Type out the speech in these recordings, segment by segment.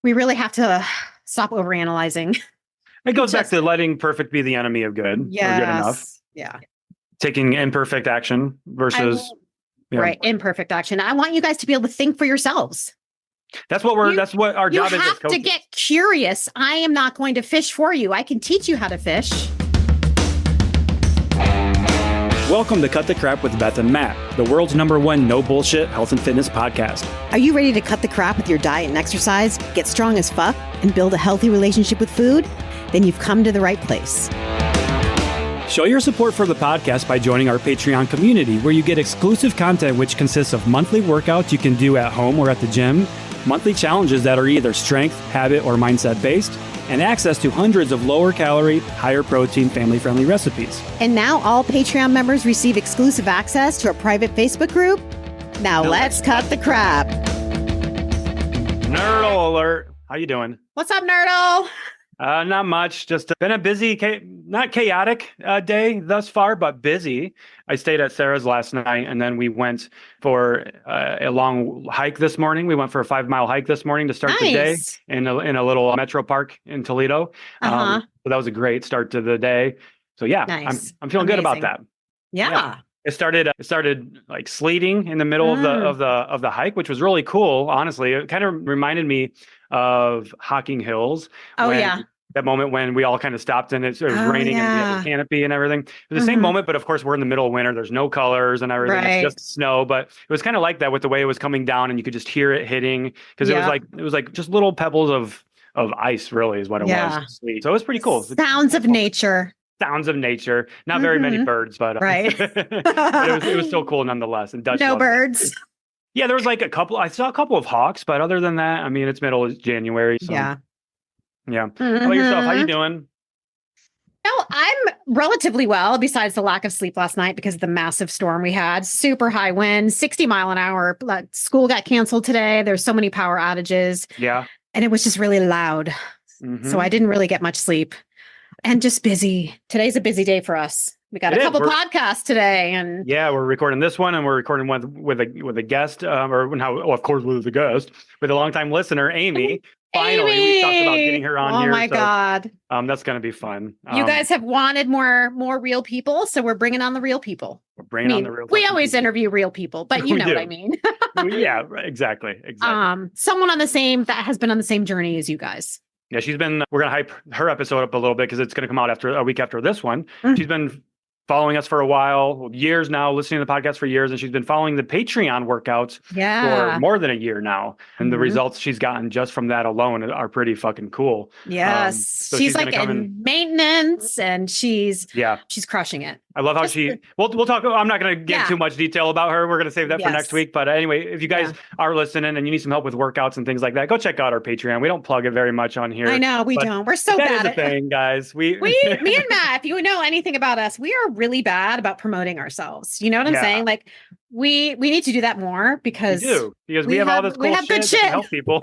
We really have to stop overanalyzing. It goes back to letting perfect be the enemy of good or good enough. Yeah. Taking imperfect action versus imperfect action. I want you guys to be able to think for yourselves. That's what our job is. You have to get curious. I am not going to fish for you. I can teach you how to fish. Welcome to Cut the Crap with Beth and Matt, the world's #1 no bullshit health and fitness podcast. Are you ready to cut the crap with your diet and exercise, get strong as fuck, and build a healthy relationship with food? Then you've come to the right place. Show your support for the podcast by joining our Patreon community, where you get exclusive content which consists of monthly workouts you can do at home or at the gym, monthly challenges that are either strength, habit, or mindset based, and access to hundreds of lower calorie, higher protein, family-friendly recipes. And now all Patreon members receive exclusive access to a private Facebook group. Now let's cut the crap. Nerdle alert. How you doing? What's up, Nerdle? Not much. Just been a busy, not chaotic day thus far, but busy. I stayed at Sarah's last night, and then we went for a long hike this morning. We went for a 5-mile hike this morning to start the day in a little metro park in Toledo. So that was a great start to the day. So yeah, I'm feeling good about that. Yeah. It started like sleeting in the middle of the hike, which was really cool. Honestly, it kind of reminded me of Hocking Hills. That moment when we all kind of stopped and it was raining and we had the canopy and everything. It was the same moment, but of course we're in the middle of winter. There's no colors and everything. Right. It's just snow, but it was kind of like that with the way it was coming down, and you could just hear it hitting because it was like just little pebbles of ice. Really, is what it was. So it was pretty cool. Sounds of nature. Sounds of nature. Not very many birds, but right. But it was still cool nonetheless. And Dutch no birds. It. Yeah, there was like I saw a couple of hawks, but other than that, I mean, it's middle of January. So. Yeah. How about yourself? How you doing? No, I'm relatively well, besides the lack of sleep last night because of the massive storm we had. Super high wind, 60 mile an hour. School got canceled today. There's so many power outages. Yeah. And it was just really loud. So I didn't really get much sleep. And just busy. Today's a busy day for us. We got a couple podcasts today, and we're recording this one, and we're recording one with a guest, of course with a guest, with a longtime listener, Amy. Finally, we talked about getting her on here. Oh my God. That's going to be fun. You guys have wanted more real people, so we're bringing on the real people. We're bringing on the real people. We always interview real people, but you know what I mean. Yeah, exactly. Someone that has been on the same journey as you guys. Yeah, we're going to hype her episode up a little bit because it's going to come out a week after this one. She's been following us for a while, years now, listening to the podcast for years, and she's been following the Patreon workouts for more than a year now. And the results she's gotten just from that alone are pretty fucking cool. Yes. So she's like in maintenance, and she's crushing it. I love how we'll talk. I'm not going to get too much detail about her. We're going to save that for next week. But anyway, if you guys are listening and you need some help with workouts and things like that, go check out our Patreon. We don't plug it very much on here. I know we don't. We're so bad at thing, guys. Me and Matt, if you know anything about us, we are really bad about promoting ourselves. You know what I'm saying? Like we need to do that more because we have all this cool good shit to help people.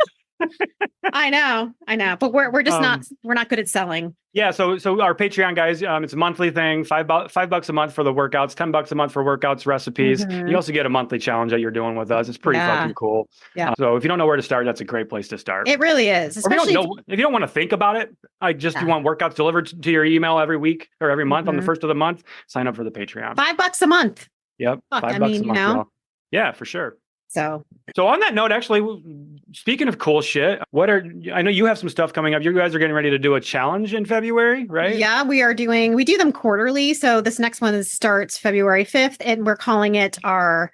I know, but we're just not good at selling. Yeah, so our Patreon guys, it's a monthly thing, $5 a month for the workouts, $10 a month for workouts, recipes. You also get a monthly challenge that you're doing with us. It's pretty fucking cool. Yeah. So if you don't know where to start, that's a great place to start. It really is. Especially if you don't want to think about it, you want workouts delivered to your email every week or every month on the first of the month, sign up for the Patreon. $5 a month. Yep. $5 a month. You know? Yeah, for sure. So on that note, actually, speaking of cool shit, I know you have some stuff coming up. You guys are getting ready to do a challenge in February, right? Yeah, we do them quarterly. So this next one starts February 5th, and we're calling it I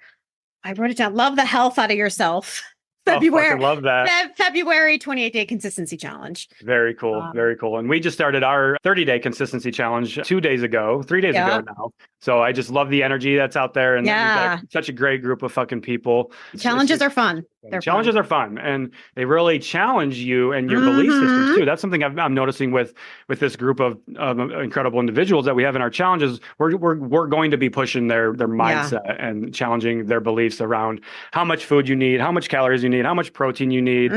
wrote it down, Love the Health Out of Yourself. February. I love that. February 28-day consistency challenge. Very cool. Very cool. And we just started our 30-day consistency challenge 3 days ago now. So I just love the energy that's out there. And we've got such a great group of fucking people. Challenges are fun. Challenges are fun. And they really challenge you and your belief systems too. That's something I'm noticing with this group of incredible individuals that we have in our challenges. We're going to be pushing their mindset and challenging their beliefs around how much food you need, how much calories you need, how much protein you need.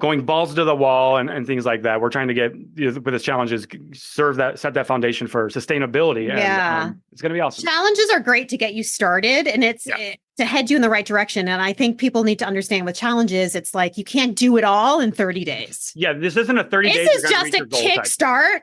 going balls to the wall and things like that. We're trying to get, with this challenge, is set that foundation for sustainability. Yeah. And it's going to be awesome. Challenges are great to get you started, and it's to head you in the right direction. And I think people need to understand with challenges, it's like you can't do it all in 30 days. Yeah, this isn't a 30 days. This is just a kickstart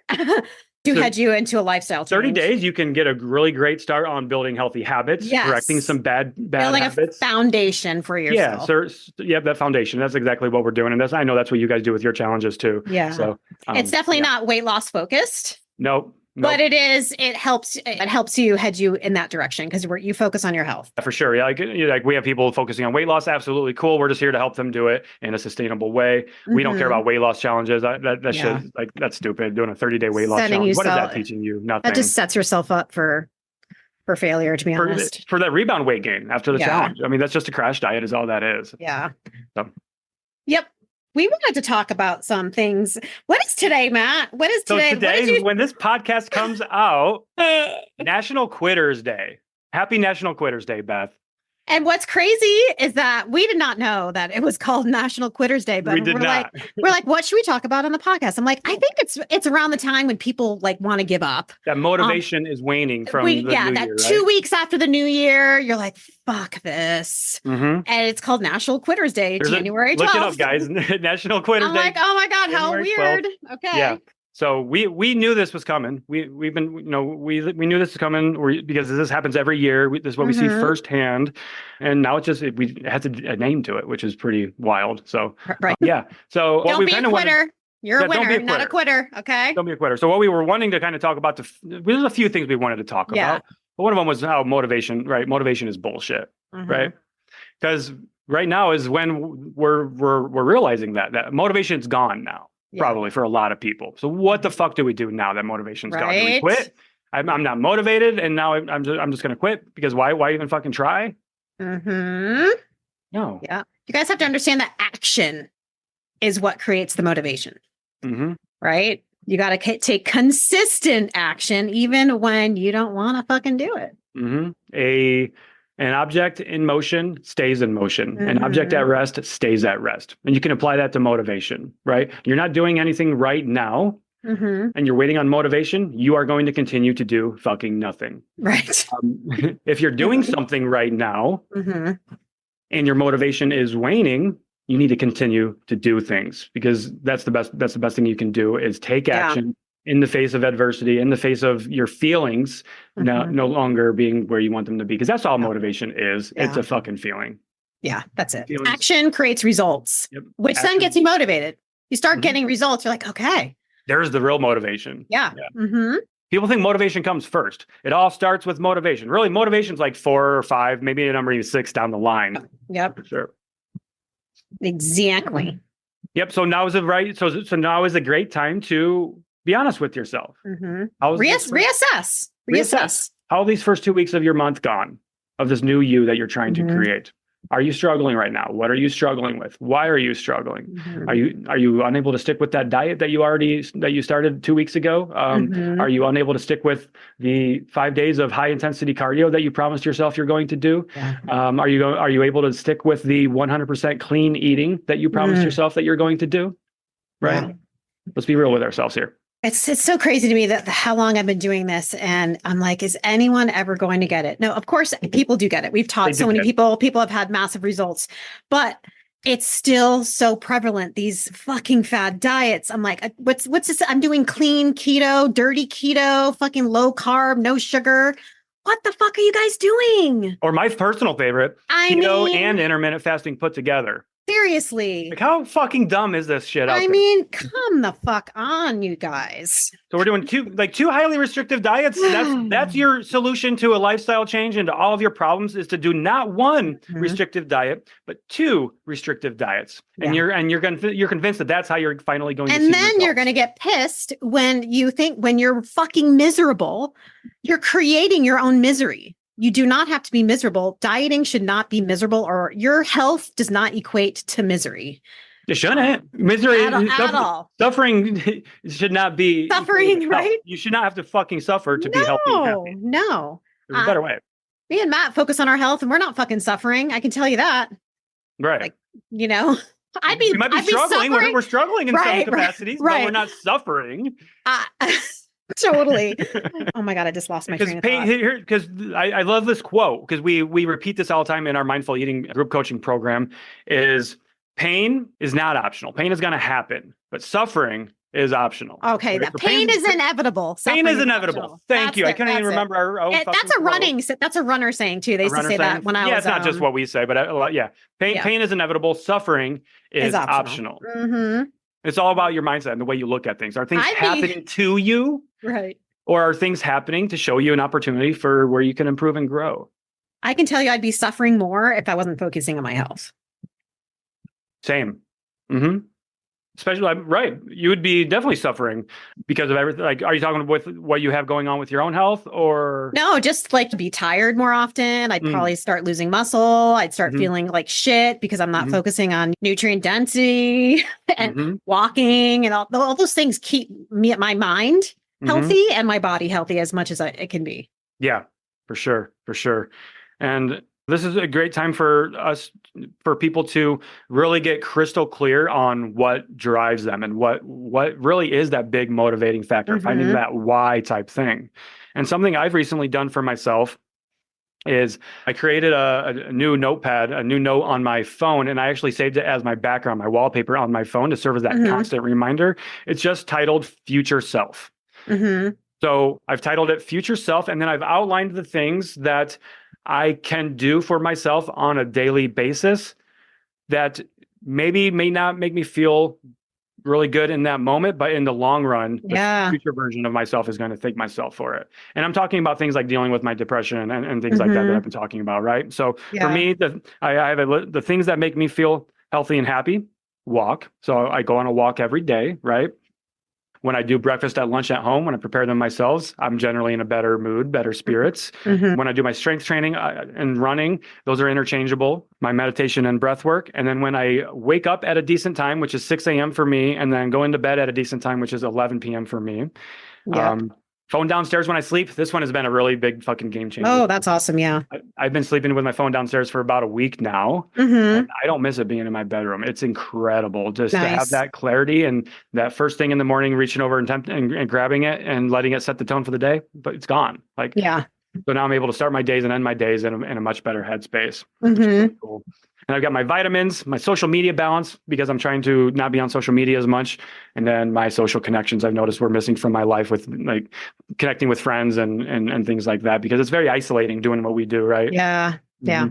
to head you into a lifestyle change. 30 days, you can get a really great start on building healthy habits, correcting some bad building habits. A foundation for yourself. That foundation. That's exactly what we're doing. And I know that's what you guys do with your challenges too. Yeah. So it's definitely not weight loss focused. Nope. But it helps you head you in that direction because you focus on your health. For sure. Yeah. Like we have people focusing on weight loss. Absolutely cool. We're just here to help them do it in a sustainable way. We don't care about weight loss challenges. Shit, like, that's stupid. Doing a 30-day weight loss challenge. What is that teaching you? Nothing. That just sets yourself up for failure, to be honest. For that rebound weight gain after the challenge. I mean, that's just a crash diet is all that is. Yeah. So. Yep. We wanted to talk about some things. What is today, Matt? What is today? So today, when this podcast comes out, National Quitters Day. Happy National Quitters Day, Beth. And what's crazy is that we did not know that it was called National Quitters Day, but we're like, what should we talk about on the podcast? I'm like, I think it's around the time when people like want to give up. That motivation is waning from the new year, right? 2 weeks after the new year, you're like, fuck this. And it's called National Quitters Day, January 12th. Look it up, guys. National Quitters Day. I'm like, oh my God, how weird. 12th. Okay. Yeah. So we knew this was coming. We knew this was coming because this happens every year. This is what we see firsthand, and now it has a name to it, which is pretty wild. So yeah. So don't be a quitter. You're a winner, not a quitter. Okay. Don't be a quitter. So what we were wanting to kind of talk about, there's a few things we wanted to talk about. But one of them was how motivation. Right, motivation is bullshit. Right, because right now is when we're realizing that motivation's gone now. Probably for a lot of people. So what the fuck do we do now that motivation's gone? Do we quit? I'm not motivated, and now I'm just going to quit because why even fucking try? No. Yeah. You guys have to understand that action is what creates the motivation. Right? You got to take consistent action even when you don't want to fucking do it. An object in motion stays in motion. An object at rest stays at rest. And you can apply that to motivation, right? You're not doing anything right now, and you're waiting on motivation. You are going to continue to do fucking nothing. Right. If you're doing something right now, and your motivation is waning, you need to continue to do things because that's the best thing you can do is take action. In the face of adversity, in the face of your feelings no longer being where you want them to be. Because that's all motivation is. It's a fucking feeling. Yeah, that's it. Feelings. Action creates results, which then gets you motivated. You start getting results. You're like, okay. There's the real motivation. Yeah. People think motivation comes first. It all starts with motivation. Really, motivation's like 4 or 5, maybe a number even 6 down the line. Yep. For sure. Exactly. Yep. So now is so now is a great time to be honest with yourself. Reassess. How have these first 2 weeks of your month gone? Of this new you that you're trying to create? Are you struggling right now? What are you struggling with? Why are you struggling? Are you unable to stick with that diet that you started 2 weeks ago? Are you unable to stick with the 5 days of high intensity cardio that you promised yourself you're going to do? Are you able to stick with the 100% clean eating that you promised yourself that you're going to do? Right. Let's be real with ourselves here. It's so crazy to me that how long I've been doing this. And I'm like, is anyone ever going to get it? No, of course, people do get it. We've taught so many people. People have had massive results, but it's still so prevalent. These fucking fad diets. I'm like, what's this? I'm doing clean keto, dirty keto, fucking low carb, no sugar. What the fuck are you guys doing? Or my personal favorite, keto and intermittent fasting put together. Seriously. Like, how fucking dumb is this shit out there? I mean, come the fuck on, you guys. So we're doing two highly restrictive diets. That's your solution to a lifestyle change and to all of your problems is to do not one restrictive diet, but 2 restrictive diets. And you're convinced that that's how you're finally going to see results. And then you're going to get pissed when you're fucking miserable, you're creating your own misery. You do not have to be miserable. Dieting should not be miserable, or your health does not equate to misery. It shouldn't. Misery at all. Suffering should not be suffering, right? You should not have to fucking suffer to be healthy and happy. No. There's a better way. Me and Matt focus on our health and we're not fucking suffering. I can tell you that. Right. Like, you know. We might be struggling. We're struggling in some capacities, but we're not suffering. Totally. Oh my God, I just lost my train of thought. Because I love this quote, because we repeat this all the time in our mindful eating group coaching program, is pain is not optional. Pain is going to happen, but suffering is optional. Okay, right? Pain is inevitable. Pain is inevitable. Thank you. I couldn't even remember our own. That's a runner saying too. They used to say that when I was. Yeah, it's not just what we say, but pain is inevitable. Suffering is optional. Mm-hmm. It's all about your mindset and the way you look at things. Are things happening to you? Right. Or are things happening to show you an opportunity for where you can improve and grow? I can tell you I'd be suffering more if I wasn't focusing on my health. Same. Mm-hmm. Especially, right. You would be definitely suffering because of everything. Like, are you talking with what you have going on with your own health, or? No, just like be tired more often. I'd probably start losing muscle. I'd start feeling like shit because I'm not focusing on nutrient density and walking, and all those things keep my mind healthy and my body healthy as much as it can be. Yeah, for sure. For sure. And this is a great time for people to really get crystal clear on what drives them and what really is that big motivating factor, finding that why type thing. And something I've recently done for myself is I created a new notepad, a new note on my phone, and I actually saved it as my background, my wallpaper on my phone to serve as that constant reminder. It's just titled Future Self. So I've titled it Future Self, and then I've outlined the things that I can do for myself on a daily basis that may not make me feel really good in that moment, but in the long run, the future version of myself is going to thank myself for it. And I'm talking about things like dealing with my depression and things like that I've been talking about, right? So for me, I have the things that make me feel healthy and happy. Walk. So I go on a walk every day, right? When I do breakfast at lunch at home, when I prepare them myself, I'm generally in a better mood, better spirits. When I do my strength training and running, those are interchangeable, my meditation and breath work. And then when I wake up at a decent time, which is 6 a.m. for me, and then go into bed at a decent time, which is 11 p.m. for me. Phone downstairs when I sleep. This one has been a really big fucking game changer. Oh, that's awesome. Yeah. I've been sleeping with my phone downstairs for about a week now. And I don't miss it being in my bedroom. It's incredible just to have that clarity and that first thing in the morning, reaching over and grabbing it and letting it set the tone for the day, but it's gone. So now I'm able to start my days and end my days in a much better headspace. Which is really cool. And I've got my vitamins, my social media balance, because I'm trying to not be on social media as much. And then my social connections I've noticed were missing from my life with like connecting with friends and things like that, because it's very isolating doing what we do, right? Yeah. Yeah.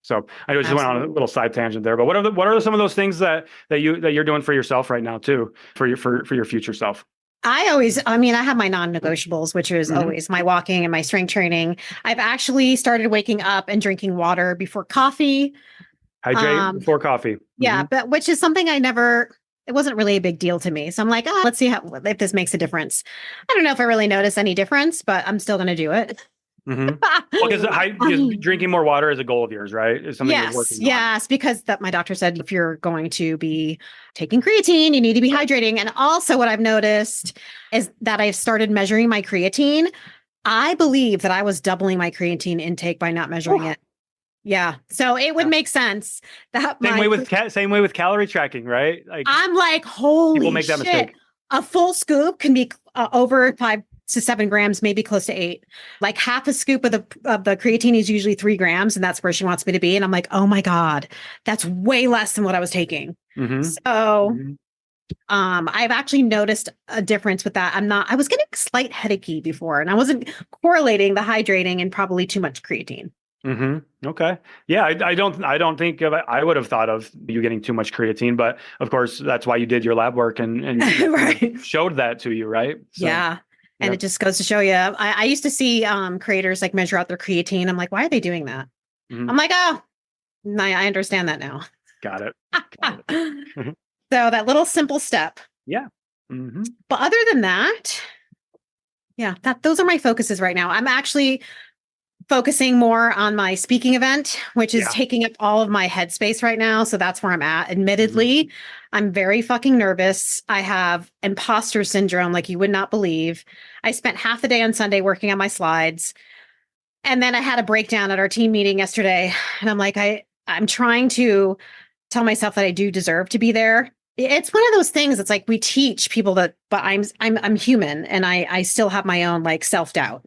So I just went on a little side tangent there, but what are some of those things that you're doing for yourself right now too, for your future self? I have my non-negotiables, which is always my walking and my strength training. I've actually started waking up and drinking water before coffee. Hydrate before coffee. Yeah, but which is something it wasn't really a big deal to me. So I'm like, let's see if this makes a difference. I don't know if I really notice any difference, but I'm still going to do it. Because drinking more water is a goal of yours, right? It's something you're working on. Yes, because my doctor said if you're going to be taking creatine, you need to be hydrating. And also what I've noticed is that I've started measuring my creatine. I believe that I was doubling my creatine intake by not measuring it. Yeah. So it would make sense that same way with calorie tracking, right? Like I'm like, holy people make that mistake. A full scoop can be over 5 to 7 grams, maybe close to 8. Like half a scoop of the creatine is usually 3 grams, and that's where she wants me to be. And I'm like, oh my God, that's way less than what I was taking. So I've actually noticed a difference with that. I was getting slight headachy before, and I wasn't correlating the hydrating and probably too much creatine. Okay. Yeah. I don't think I would have thought of you getting too much creatine, but of course that's why you did your lab work and showed that to you. Right. So, yeah. And it just goes to show you, I used to see creators like measure out their creatine. I'm like, why are they doing that? I'm like, oh, I understand that now. Got it. So that little simple step. Yeah. But other than that, those are my focuses right now. I'm actually focusing more on my speaking event, which is taking up all of my headspace right now. So that's where I'm at. Admittedly, I'm very fucking nervous. I have imposter syndrome like you would not believe. I spent half the day on Sunday working on my slides. And then I had a breakdown at our team meeting yesterday. And I'm like, I'm trying to tell myself that I do deserve to be there. It's one of those things. It's like we teach people that, but I'm human and I still have my own like self-doubt.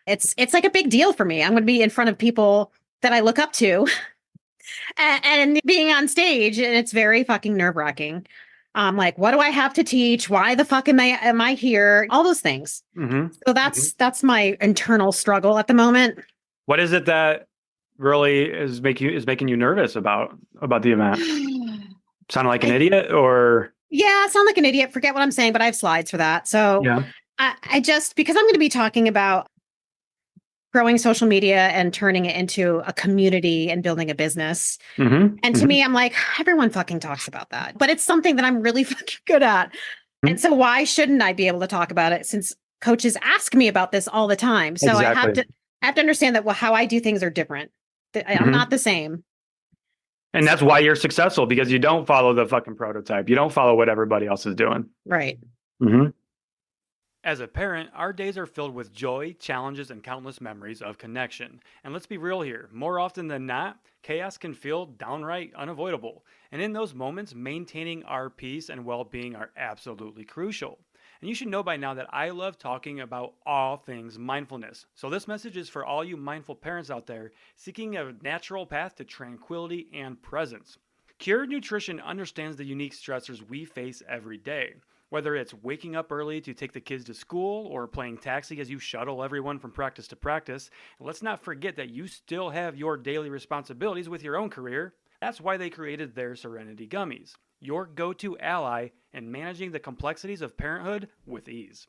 It's like a big deal for me. I'm going to be in front of people that I look up to and being on stage, and it's very fucking nerve-wracking. Like, what do I have to teach? Why the fuck am I here? All those things. So that's my internal struggle at the moment. What is it that really is making you nervous about the event? Sound like an idiot, or? Yeah, I sound like an idiot. Forget what I'm saying, but I have slides for that. So yeah. I just, because I'm going to be talking about growing social media and turning it into a community and building a business. And to me, I'm like, everyone fucking talks about that, but it's something that I'm really fucking good at. And so why shouldn't I be able to talk about it, since coaches ask me about this all the time? So I have to understand that, well, how I do things are different. I'm not the same. And that's why you're successful, because you don't follow the fucking prototype. You don't follow what everybody else is doing. Right. As a parent, our days are filled with joy, challenges, and countless memories of connection. And let's be real here, more often than not, chaos can feel downright unavoidable. And in those moments, maintaining our peace and well-being are absolutely crucial. And you should know by now that I love talking about all things mindfulness. So this message is for all you mindful parents out there seeking a natural path to tranquility and presence. Cured Nutrition understands the unique stressors we face every day. Whether it's waking up early to take the kids to school or playing taxi as you shuttle everyone from practice to practice, let's not forget that you still have your daily responsibilities with your own career. That's why they created their Serenity Gummies, your go-to ally in managing the complexities of parenthood with ease.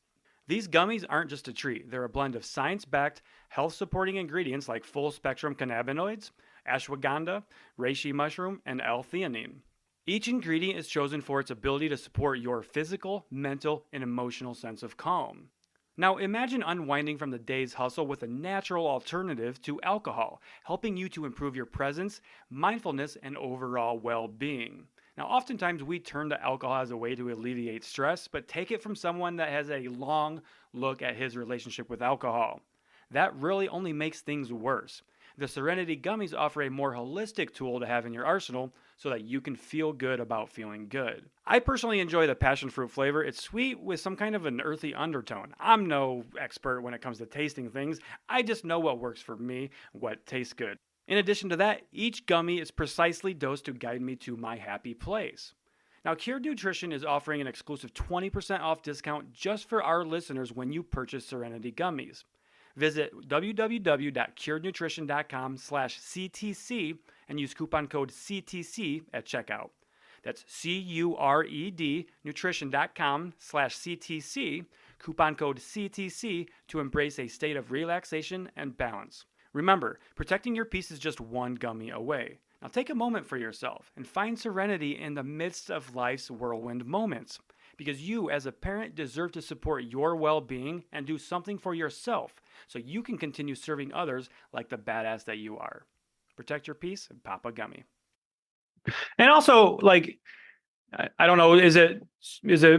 These gummies aren't just a treat. They're a blend of science-backed, health-supporting ingredients like full-spectrum cannabinoids, ashwagandha, reishi mushroom, and L-theanine. Each ingredient is chosen for its ability to support your physical, mental, and emotional sense of calm. Now imagine unwinding from the day's hustle with a natural alternative to alcohol, helping you to improve your presence, mindfulness, and overall well-being. Now oftentimes we turn to alcohol as a way to alleviate stress, but take it from someone that has a long look at his relationship with alcohol. That really only makes things worse. The Serenity Gummies offer a more holistic tool to have in your arsenal so that you can feel good about feeling good. I personally enjoy the passion fruit flavor. It's sweet with some kind of an earthy undertone. I'm no expert when it comes to tasting things. I just know what works for me, what tastes good. In addition to that, each gummy is precisely dosed to guide me to my happy place. Now, Cured Nutrition is offering an exclusive 20% off discount just for our listeners when you purchase Serenity Gummies. Visit www.curednutrition.com/CTC and use coupon code CTC at checkout. That's CURED nutrition.com/CTC, coupon code CTC to embrace a state of relaxation and balance. Remember, protecting your peace is just one gummy away. Now take a moment for yourself and find serenity in the midst of life's whirlwind moments. Because you, as a parent, deserve to support your well-being and do something for yourself so you can continue serving others like the badass that you are. Protect your peace and pop a gummy. And also, like, I don't know, is it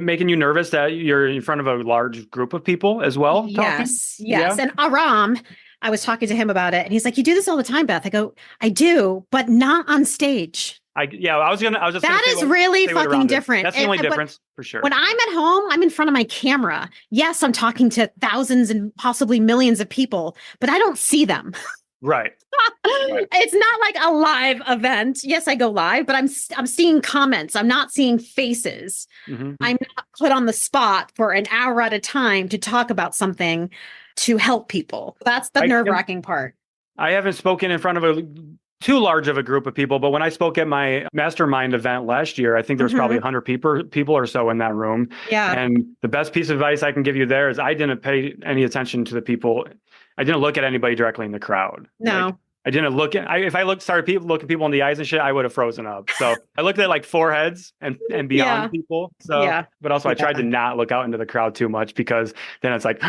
making you nervous that you're in front of a large group of people as well? Yes. Yeah? And Aram, I was talking to him about it, and he's like, "You do this all the time, Beth." I go, "I do, but not on stage." That is really fucking different. That's the only difference for sure. When I'm at home, I'm in front of my camera. Yes, I'm talking to thousands and possibly millions of people, but I don't see them. Right. It's not like a live event. Yes, I go live, but I'm seeing comments. I'm not seeing faces. I'm not put on the spot for an hour at a time to talk about something to help people. That's the nerve-wracking part. I haven't spoken in front of too large of a group of people, but when I spoke at my mastermind event last year, I think there was probably 100 people or so in that room. Yeah. And the best piece of advice I can give you there is I didn't pay any attention to the people. I didn't look at anybody directly in the crowd. No. Like, I didn't look at, if I started looking people in the eyes and shit, I would have frozen up. So I looked at like foreheads and beyond people. So, but also I tried to not look out into the crowd too much, because then it's like,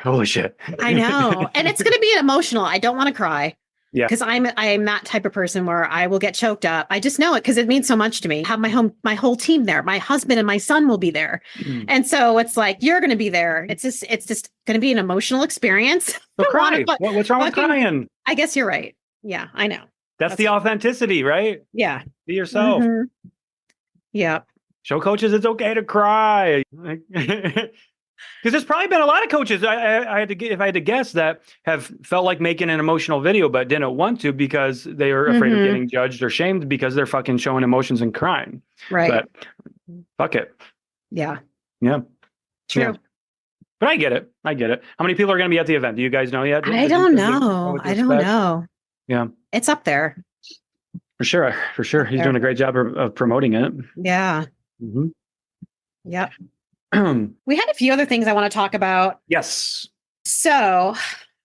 holy shit. I know. And it's going to be emotional. I don't want to cry. Yeah. Because I am that type of person where I will get choked up. I just know it because it means so much to me. Have my whole team there. My husband and my son will be there. And so it's like, you're going to be there. It's just going to be an emotional experience. So cry. What's wrong with crying? I guess you're right. Yeah, I know. That's the authenticity, right? Yeah. Be yourself. Mm-hmm. Yeah. Show coaches it's okay to cry. Because there's probably been a lot of coaches I had to if I had to guess that have felt like making an emotional video but didn't want to because they were afraid of getting judged or shamed because they're fucking showing emotions and crying. Right. But fuck it. Yeah. Yeah. True. Yeah. But I get it. How many people are going to be at the event? Do you guys know yet? I don't know. Yeah. It's up there. For sure. He's doing a great job of promoting it. Yeah. Mm-hmm. Yep. We had a few other things I want to talk about. Yes. So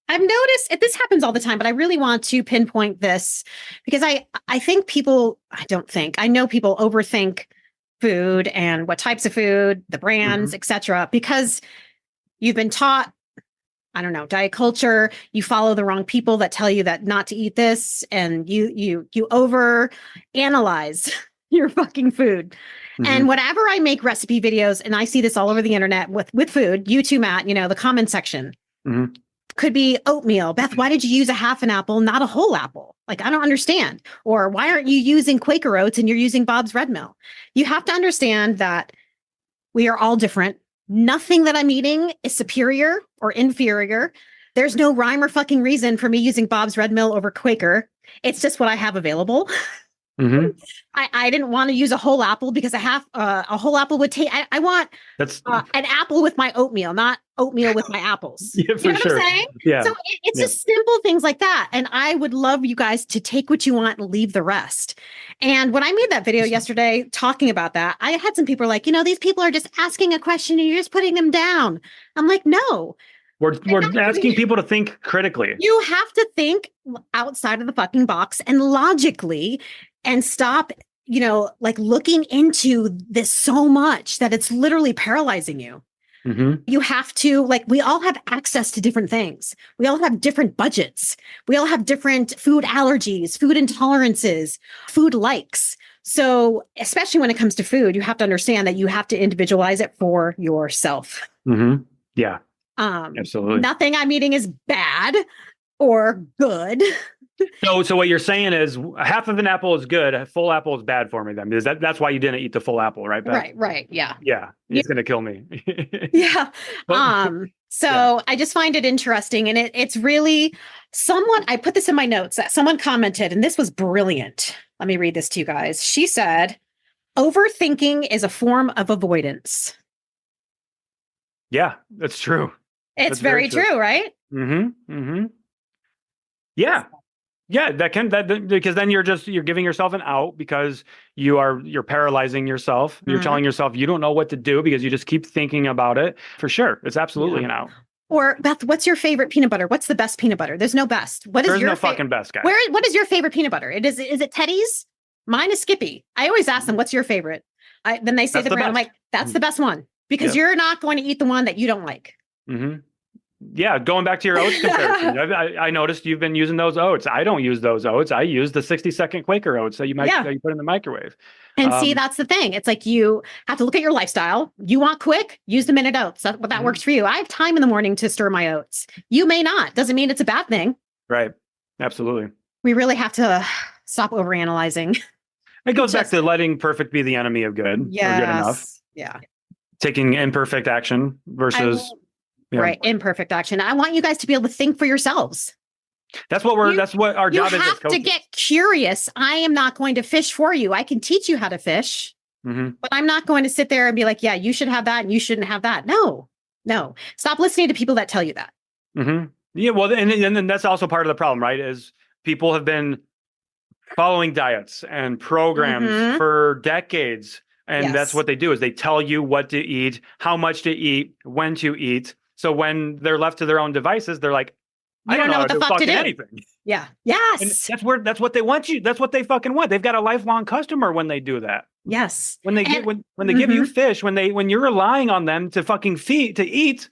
I've noticed this happens all the time, but I really want to pinpoint this because I know people overthink food and what types of food, the brands, etc. Because you've been taught, I don't know, diet culture, you follow the wrong people that tell you that not to eat this, and you over analyze your fucking food. And whenever I make recipe videos, and I see this all over the internet with food, you too, Matt, the comment section could be oatmeal. Beth, why did you use a half an apple, not a whole apple? Like, I don't understand. Or why aren't you using Quaker oats and you're using Bob's Red Mill? You have to understand that we are all different. Nothing that I'm eating is superior or inferior. There's no rhyme or fucking reason for me using Bob's Red Mill over Quaker. It's just what I have available. I didn't want to use a whole apple because a whole apple would take. I want an apple with my oatmeal, not oatmeal with my apples. Yeah, for sure. What I'm saying? Yeah. So it's just simple things like that. And I would love you guys to take what you want and leave the rest. And when I made that video yesterday talking about that, I had some people like, these people are just asking a question and you're just putting them down. I'm like, no. We're asking people to think critically. You have to think outside of the fucking box and logically and stop, looking into this so much that it's literally paralyzing you. You have to, we all have access to different things. We all have different budgets. We all have different food allergies, food intolerances, food likes. So especially when it comes to food, you have to understand that you have to individualize it for yourself. Yeah. Absolutely. Nothing I'm eating is bad or good. So what you're saying is half of an apple is good, a full apple is bad for me then. Because that's why you didn't eat the full apple, right, Beth? Right. Yeah. Yeah. It's going to kill me. Yeah. So I just find it interesting. And it's really I put this in my notes that someone commented, and this was brilliant. Let me read this to you guys. She said, overthinking is a form of avoidance. Yeah, that's true. It's very true, right? Yeah. Yeah, because then you're giving yourself an out because you're paralyzing yourself. You're telling yourself you don't know what to do because you just keep thinking about it. For sure. It's absolutely an out. Or Beth, what's your favorite peanut butter? What's the best peanut butter? There's no best. There's no fucking best, guy. What is your favorite peanut butter? Is it Teddy's? Mine is Skippy. I always ask them, what's your favorite? Then they say the brand. I'm like, that's the best one because you're not going to eat the one that you don't like. Yeah, going back to your oats comparison, I noticed you've been using those oats. I don't use those oats. I use the 60-second Quaker oats that you put in the microwave. And see, that's the thing. It's like you have to look at your lifestyle. You want quick, use the minute oats. That works for you. I have time in the morning to stir my oats. You may not. Doesn't mean it's a bad thing. Right. Absolutely. We really have to stop overanalyzing. It goes back to letting perfect be the enemy of good. Yes. Or good enough. Yeah. Taking imperfect action versus... Right. Imperfect action. I want you guys to be able to think for yourselves. That's what our job is. You have to get curious. I am not going to fish for you. I can teach you how to fish, but I'm not going to sit there and be like, yeah, you should have that and you shouldn't have that. No. Stop listening to people that tell you that. Yeah. Well, and then that's also part of the problem, right? Is people have been following diets and programs for decades. And that's what they do is they tell you what to eat, how much to eat, when to eat. So when they're left to their own devices, they're like, I don't know what the fuck to do. Anything. Yeah. Yes. And that's what they want you. That's what they fucking want. They've got a lifelong customer when they do that. Yes. When they give you fish, when you're relying on them to fucking eat,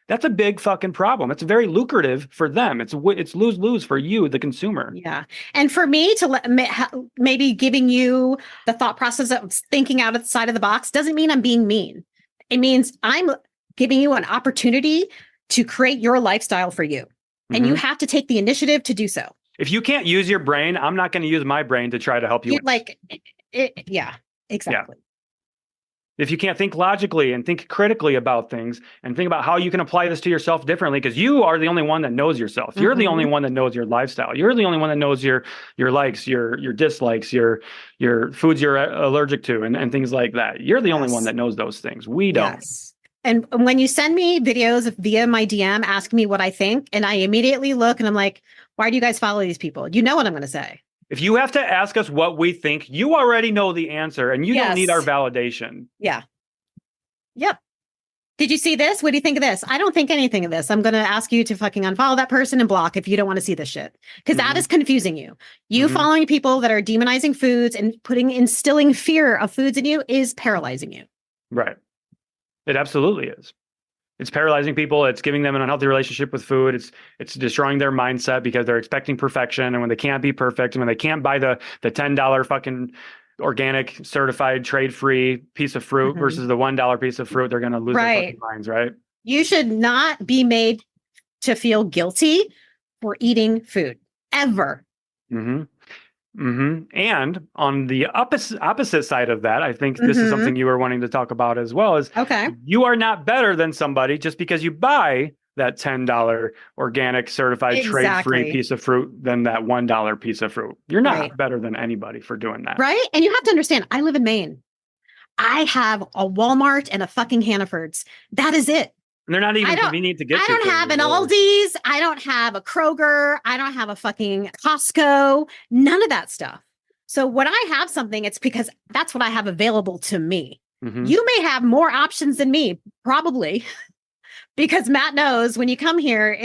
that's a big fucking problem. It's very lucrative for them. It's lose-lose for you, the consumer. Yeah. And for me to maybe giving you the thought process of thinking outside of the box doesn't mean I'm being mean. It means I'm giving you an opportunity to create your lifestyle for you. And you have to take the initiative to do so. If you can't use your brain, I'm not going to use my brain to try to help you. Yeah, exactly. Yeah. If you can't think logically and think critically about things and think about how you can apply this to yourself differently, because you are the only one that knows yourself. You're the only one that knows your lifestyle. You're the only one that knows your likes, your dislikes, your foods you're allergic to, and things like that. You're the only one that knows those things. We don't. Yes. And when you send me videos via my DM asking me what I think, and I immediately look and I'm like, why do you guys follow these people? You know what I'm going to say. If you have to ask us what we think, you already know the answer and you don't need our validation. Yeah. Yep. Did you see this? What do you think of this? I don't think anything of this. I'm going to ask you to fucking unfollow that person and block if you don't want to see this shit. Because that is confusing you. You following people that are demonizing foods and instilling fear of foods in you is paralyzing you. Right. It absolutely is. It's paralyzing people. It's giving them an unhealthy relationship with food. It's destroying their mindset because they're expecting perfection. And when they can't be perfect and when they can't buy the $10 fucking organic certified trade-free piece of fruit versus the $1 piece of fruit, they're going to lose their fucking minds, right? You should not be made to feel guilty for eating food ever. And on the opposite side of that, I think this is something you were wanting to talk about as well, is you are not better than somebody just because you buy that $10 organic certified trade-free piece of fruit than that $1 piece of fruit. You're not better than anybody for doing that. Right. And you have to understand, I live in Maine. I have a Walmart and a fucking Hannaford's. That is it. And they're not even convenient to get to. I don't have an Aldi's. I don't have a Kroger. I don't have a fucking Costco. None of that stuff. So when I have something, it's because that's what I have available to me. You may have more options than me, probably, because Matt knows when you come here,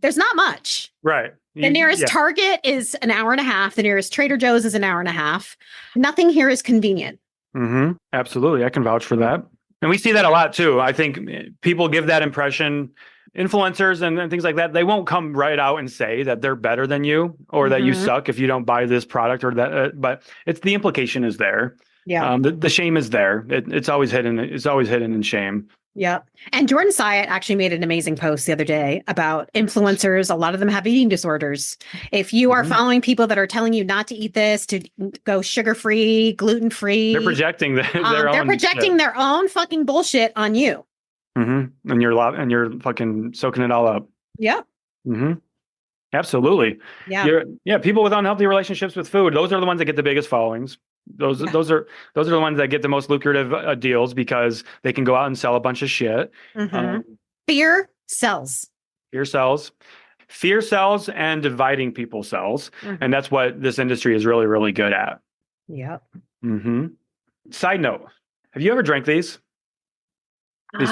there's not much. Right. The nearest Target is an hour and a half. The nearest Trader Joe's is an hour and a half. Nothing here is convenient. Absolutely. I can vouch for that. And we see that a lot too. I think people give that impression, influencers and things like that. They won't come right out and say that they're better than you or that you suck if you don't buy this product or that. But it's the implication is there. Yeah. The shame is there. It's always hidden. It's always hidden in shame. Yeah. And Jordan Syatt actually made an amazing post the other day about influencers. A lot of them have eating disorders. If you are following people that are telling you not to eat this, to go sugar-free, gluten-free. They're projecting their own fucking bullshit on you. And you're fucking soaking it all up. Yeah. Absolutely. Yeah. People with unhealthy relationships with food, those are the ones that get the biggest followings. Those are the ones that get the most lucrative deals because they can go out and sell a bunch of shit. Fear sells. Fear sells and dividing people sells. And that's what this industry is really, really good at. Yep. Side note, have you ever drank these? These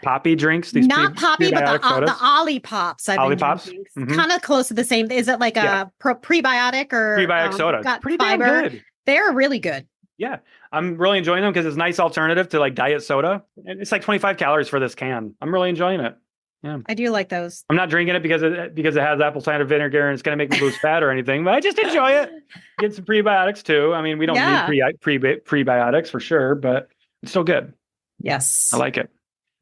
poppy drinks? These not poppy, but the Ollie Pops. Ollie Pops? Kind of close to the same. Is it like a prebiotic or prebiotic soda? Got pretty fiber? damn good. They're really good. Yeah. I'm really enjoying them because it's a nice alternative to like diet soda. And it's like 25 calories for this can. I'm really enjoying it. Yeah. I do like those. I'm not drinking it because it has apple cider vinegar and it's going to make me lose fat or anything, but I just enjoy it. Get some prebiotics too. I mean, we don't need prebiotics for sure, but it's still good. Yes. I like it.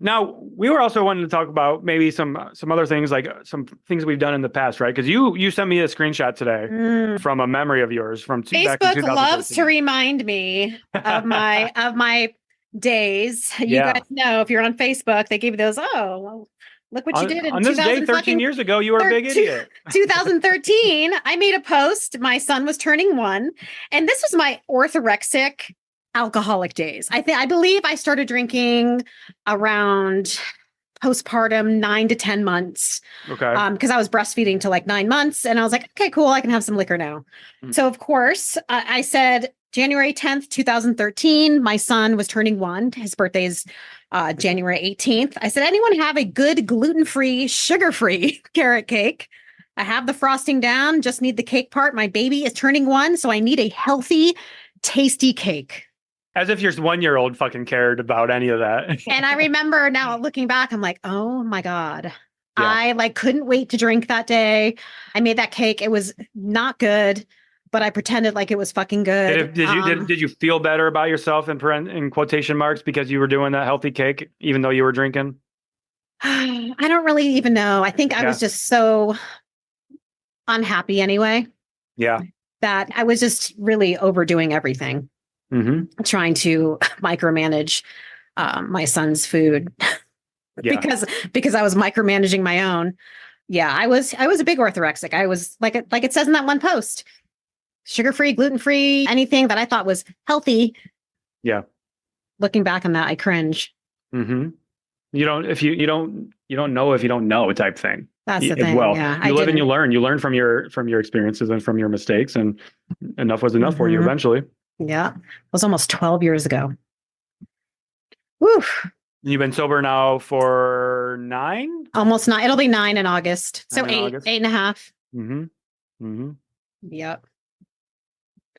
Now, we were also wanting to talk about maybe some other things, like some things we've done in the past, right? Because you sent me a screenshot today from a memory of yours from Facebook back in 2013. loves to remind me of my days. You guys know if you're on Facebook, they give you those. Oh, well, look what you did in on this day 13 years ago. You were a big idiot. 2013. I made a post. My son was turning 1, and this was my orthorexic alcoholic days. I believe I started drinking around postpartum 9 to 10 months. Okay. Because I was breastfeeding to like 9 months, and I was like, okay, cool, I can have some liquor now. So of course, I said January 10th, 2013. My son was turning 1. His birthday is January 18th. I said, anyone have a good gluten-free, sugar-free carrot cake? I have the frosting down, just need the cake part. My baby is turning 1, so I need a healthy, tasty cake. As if your 1-year-old fucking cared about any of that. And I remember now looking back, I'm like, oh my God. Yeah. I couldn't wait to drink that day. I made that cake. It was not good, but I pretended like it was fucking good. Did you feel better about yourself in quotation marks because you were doing that healthy cake, even though you were drinking? I don't really even know. I think I was just so unhappy anyway. Yeah. That I was just really overdoing everything, trying to micromanage my son's food because I was micromanaging my own. Yeah, I was a big orthorexic. I was like it says in that one post, sugar-free, gluten-free, anything that I thought was healthy. Yeah. Looking back on that, I cringe. You don't know if you don't know type thing. That's the thing. Well, yeah, you live and you learn. You learn from your experiences and from your mistakes, and enough was enough for you eventually. Yeah, it was almost 12 years ago. Woo. You've been sober now for 9? Almost 9. It'll be 9 in August. So 8.5. Yep.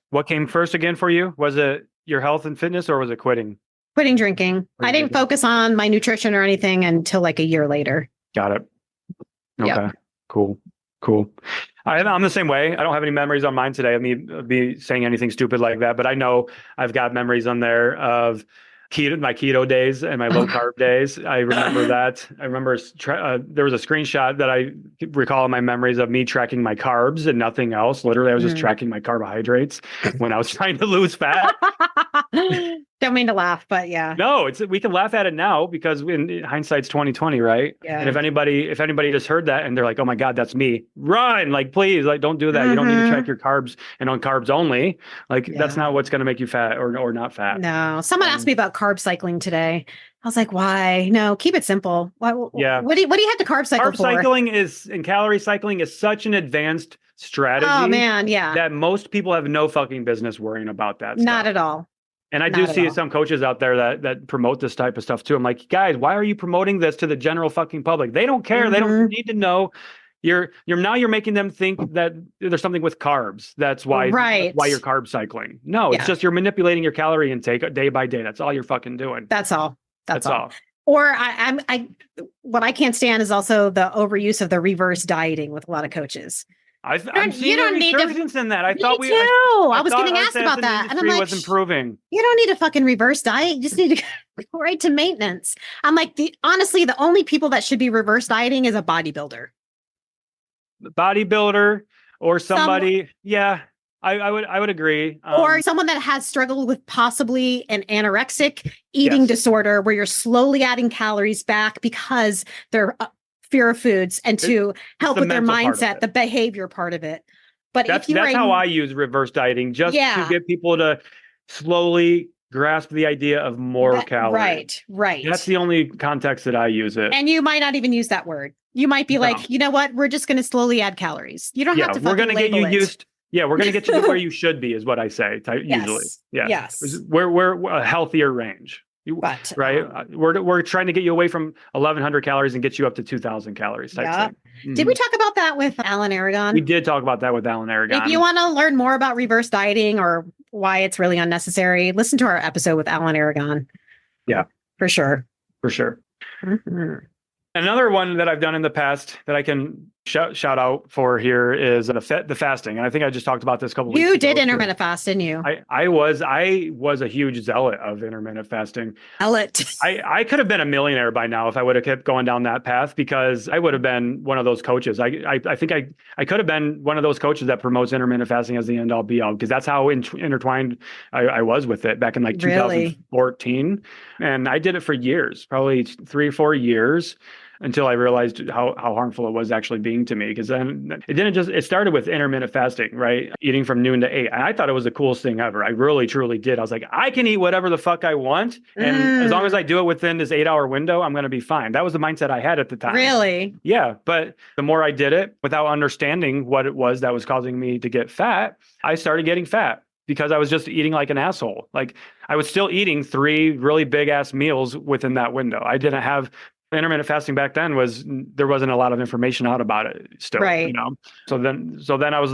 What came first again for you? Was it your health and fitness, or was it quitting? Quitting drinking. I didn't focus on my nutrition or anything until like a year later. Got it. Okay. Yep. Cool. I'm the same way. I don't have any memories on mine today of me saying anything stupid like that, but I know I've got memories on there of my keto days and my low carb days. I remember that. I remember there was a screenshot that I recall in my memories of me tracking my carbs and nothing else. Literally, I was just tracking my carbohydrates when I was trying to lose fat. Don't mean to laugh, but yeah. No, we can laugh at it now because in hindsight's 2020, right? Yeah. And if anybody just heard that and they're like, "Oh my God, that's me," run! Like, please, like, don't do that. You don't need to track your carbs and on carbs only. Like, that's not what's going to make you fat or not fat. No. Someone asked me about carb cycling today. I was like, "Why? No, keep it simple." Why? Yeah. What do you have to carb cycle for? Carb cycling and calorie cycling is such an advanced strategy. Oh man, yeah. That most people have no fucking business worrying about that. Not at all. And I do see some coaches out there that promote this type of stuff too. I'm like, guys, why are you promoting this to the general fucking public? They don't care. They don't need to know. You're making them think that there's something with carbs. That's why you're carb cycling. No, it's just you're manipulating your calorie intake day by day. That's all you're fucking doing. That's all. That's all. Or what I can't stand is also the overuse of the reverse dieting with a lot of coaches. I'm seeing a resurgence in that. I thought I was getting asked about that, and I'm like, was improving. You don't need a fucking reverse diet. You just need to go right to maintenance. I'm like, honestly, the only people that should be reverse dieting is a bodybuilder. Or somebody. Yeah, I would agree. Or someone that has struggled with possibly an anorexic eating disorder, where you're slowly adding calories back because they're fear of foods and to help with their mindset, the behavior part of it. But that's how I use reverse dieting, just to get people to slowly grasp the idea of more calories. Right. That's the only context that I use it. And you might not even use that word. You might be like, you know what? We're just going to slowly add calories. You don't have to. We're going to get you used. Yeah, we're going to get you to where you should be, is what I say. Usually, Yes. We're a healthier range. We're trying to get you away from 1,100 calories and get you up to 2,000 calories type thing. Mm-hmm. Did we talk about that with Alan Aragon? We did talk about that with Alan Aragon. If you want to learn more about reverse dieting or why it's really unnecessary, listen to our episode with Alan Aragon. Yeah, for sure. Mm-hmm. Another one that I've done in the past that I can shout out for here is the fasting. And I think I just talked about this a couple weeks ago. You did intermittent fast, didn't you? I was a huge zealot of intermittent fasting. I could have been a millionaire by now if I would have kept going down that path, because I would have been one of those coaches. I think I could have been one of those coaches that promotes intermittent fasting as the end all be all, because that's how intertwined I was with it back in 2014. And I did it for years, probably 3 or 4 years, until I realized how harmful it was actually being to me. Because then it started with intermittent fasting, right? Eating from noon to 8. And I thought it was the coolest thing ever. I really, truly did. I was like, I can eat whatever the fuck I want. And as long as I do it within this 8-hour window, I'm going to be fine. That was the mindset I had at the time. Really? Yeah. But the more I did it without understanding what it was that was causing me to get fat, I started getting fat, because I was just eating like an asshole. Like, I was still eating 3 really big ass meals within that window. I didn't have intermittent fasting back then. There wasn't a lot of information out about it still, right? So then I was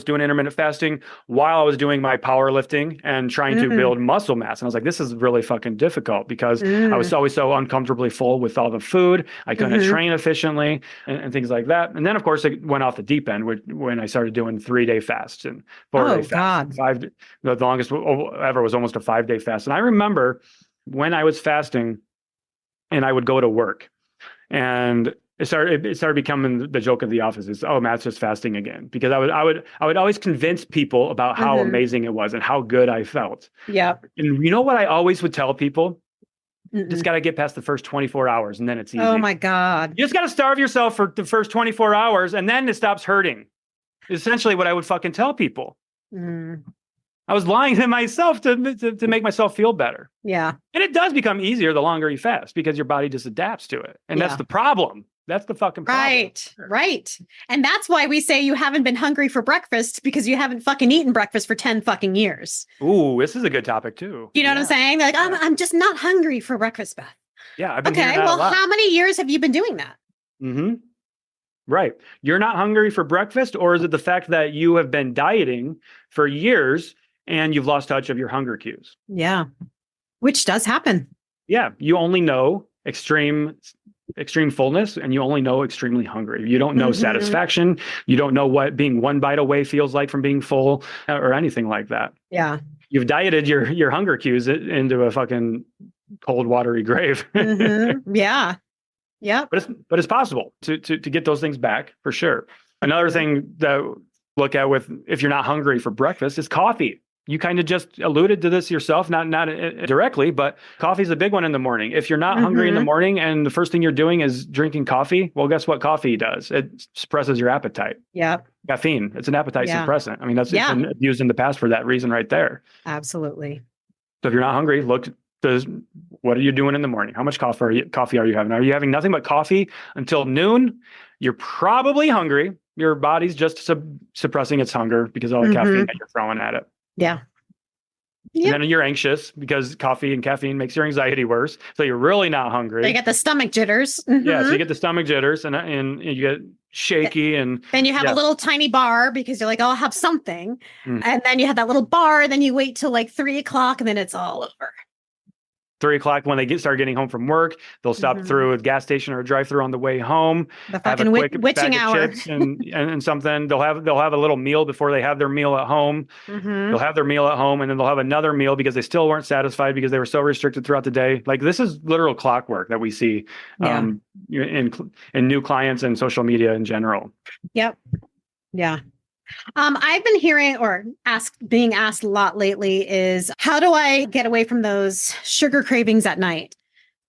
doing intermittent fasting while I was doing my powerlifting and trying to build muscle mass. And I was like, this is really fucking difficult, because I was always so uncomfortably full with all the food. I couldn't train efficiently and things like that. And then of course it went off the deep end when I started doing 3-day fasts and 4-day fasts. The longest ever was almost a 5-day fast. And I remember when I was fasting and I would go to work, and it started becoming the joke of the office is, oh, Matt's just fasting again. Because I would always convince people about how amazing it was and how good I felt. Yeah. And you know what I always would tell people? Just got to get past the first 24 hours and then it's easy. Oh my God. You just got to starve yourself for the first 24 hours and then it stops hurting. Essentially what I would fucking tell people. I was lying to myself to make myself feel better. Yeah. And it does become easier the longer you fast because your body just adapts to it. And that's the problem. That's the fucking problem. Right. And that's why we say you haven't been hungry for breakfast because you haven't fucking eaten breakfast for 10 fucking years. Ooh, this is a good topic too. You know what I'm saying? Like, I'm just not hungry for breakfast, Beth. Yeah, I've been hearing that a lot. How many years have you been doing that? Right. You're not hungry for breakfast, or is it the fact that you have been dieting for years and you've lost touch of your hunger cues? Yeah. Which does happen. Yeah. You only know extreme fullness and you only know extremely hungry. You don't know satisfaction. You don't know what being one bite away feels like from being full or anything like that. Yeah. You've dieted your hunger cues into a fucking cold, watery grave. Yeah. Yeah. But it's possible to get those things back for sure. Another thing that look at with if you're not hungry for breakfast is coffee. You kind of just alluded to this yourself, not directly, but coffee is a big one in the morning. If you're not hungry in the morning and the first thing you're doing is drinking coffee, well, guess what coffee does? It suppresses your appetite. Yeah. Caffeine. It's an appetite suppressant. I mean, it's been used in the past for that reason right there. Absolutely. So if you're not hungry, what are you doing in the morning? How much coffee are you having? Are you having nothing but coffee until noon? You're probably hungry. Your body's just suppressing its hunger because of all the caffeine that you're throwing at it. Yeah. And then you're anxious because coffee and caffeine makes your anxiety worse. So you're really not hungry. You get the stomach jitters. Yeah, so you get the stomach jitters and you get shaky and then you have a little tiny bar because you're like, oh, I'll have something. And then you have that little bar, then you wait till like 3:00 and then it's all over. 3:00 when they start getting home from work, they'll stop through a gas station or a drive-through on the way home. The fucking witching hour. Chips and something. They'll have a little meal before they have their meal at home. They'll have their meal at home and then they'll have another meal because they still weren't satisfied because they were so restricted throughout the day. Like this is literal clockwork that we see in new clients and social media in general. Yep. Yeah. I've been hearing being asked a lot lately is how do I get away from those sugar cravings at night?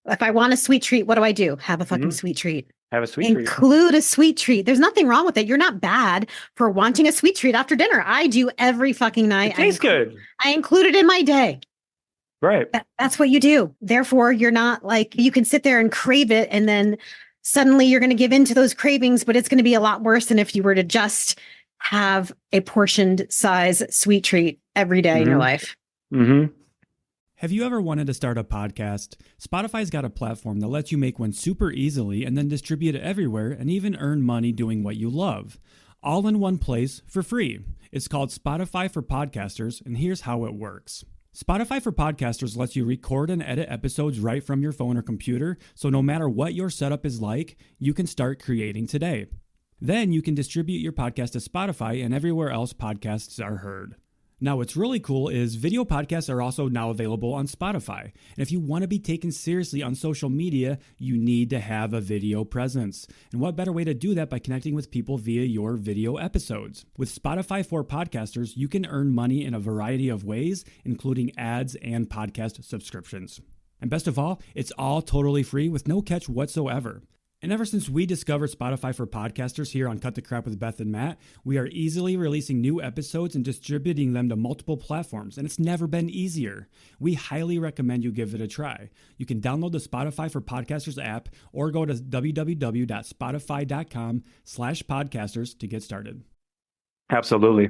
If I want a sweet treat, what do I do? Have a fucking sweet treat. Have a sweet treat. Include a sweet treat. There's nothing wrong with it. You're not bad for wanting a sweet treat after dinner. I do every fucking night. It tastes good. I include it in my day. Right. That's what you do. Therefore, you're not like, you can sit there and crave it and then suddenly you're going to give in to those cravings, but it's going to be a lot worse than if you were to just have a portioned size sweet treat every day in your life. Have you ever wanted to start a podcast? Spotify's got a platform that lets you make one super easily and then distribute it everywhere and even earn money doing what you love. All in one place for free. It's called Spotify for Podcasters, and here's how it works. Spotify for Podcasters lets you record and edit episodes right from your phone or computer, so no matter what your setup is like, you can start creating today. Then you can distribute your podcast to Spotify and everywhere else podcasts are heard. Now, what's really cool is video podcasts are also now available on Spotify. And if you want to be taken seriously on social media, you need to have a video presence. And what better way to do that by connecting with people via your video episodes? With Spotify for Podcasters, you can earn money in a variety of ways, including ads and podcast subscriptions. And best of all, it's all totally free with no catch whatsoever. And ever since we discovered Spotify for Podcasters here on Cut the Crap with Beth and Matt, we are easily releasing new episodes and distributing them to multiple platforms, and it's never been easier. We highly recommend you give it a try. You can download the Spotify for Podcasters app or go to www.spotify.com/podcasters to get started. Absolutely.